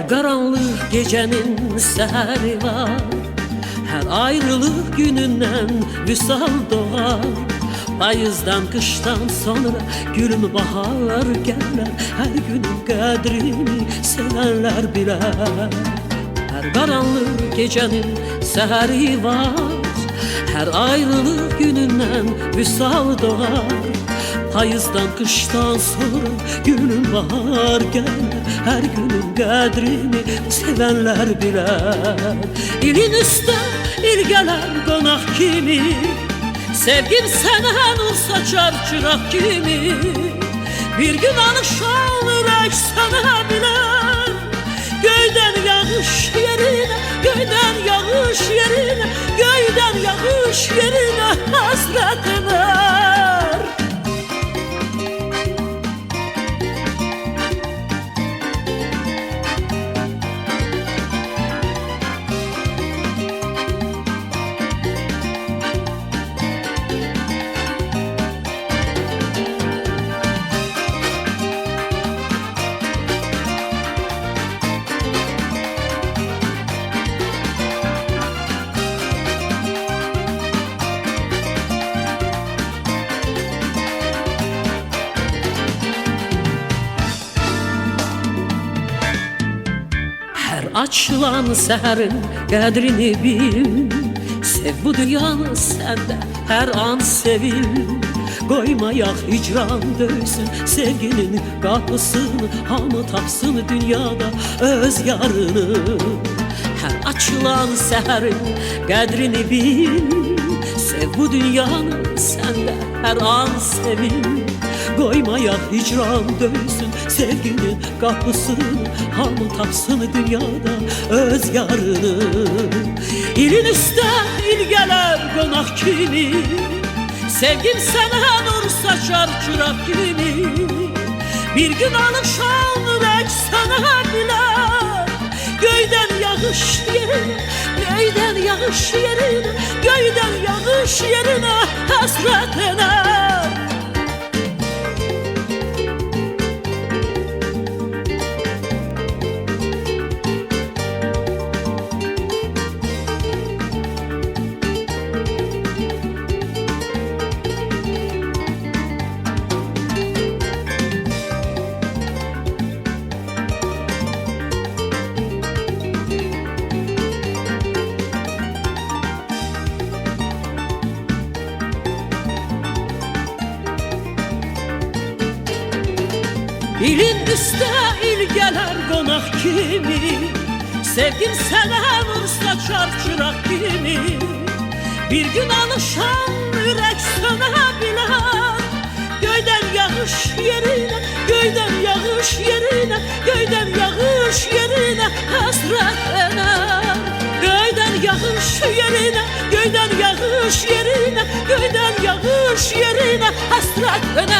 Her karanlık gecenin seheri var, her ayrılık gününden vüsal doğar. Payızdan kıştan sonra gülüm bahar gelir, her günün kadrini sevenler bilir. Her karanlık gecenin seheri var, her ayrılık gününden vüsal doğar. Payızdan kıştan sonra gülüm bahar gelir, her günün kadrini sevenler bilir. İlin üstə il gələr qonaq kimi, sevgim sənə nur saçar çıraq kimi. Bir gün alışan ürək sənə bilər, göydən yağış yerinə, göydən yağış yerinə, göydən yağış yerinə həsrət edər. Açılan səhərin qədrini bil, sev bu dünyanı səndə hər an sevil. Qoymayaq hicran döysün sevginin qapısını, hamı tapsın dünyada öz yarını. Hər açılan səhərin qədrini bil, sev bu dünyanı səndə hər an sevil. Qoymayaq hicran döysün sevginin qapısını, hamı tapsın dünyada öz yarını. İlin üstə il gələr qonaq kimi, sevgim sənə nur saçar çıraq kimi. Bir gün alışan ürək sənə bilər, göydən yağış yerinə, göydən yağış yerinə, göydən yağış yerinə həsrət edər. İlin üstə il gələr qonaq kimi, sevgim sənə nur saçar çıraq kimi. Bir gün alışan ürək sənə bilər, göydən yağış yerinə, göydən yağış yerinə, göydən yağış yerinə həsrət edər. Göydən yağış yerinə, göydən yağış yerinə, göydən yağış yerinə həsrət edər.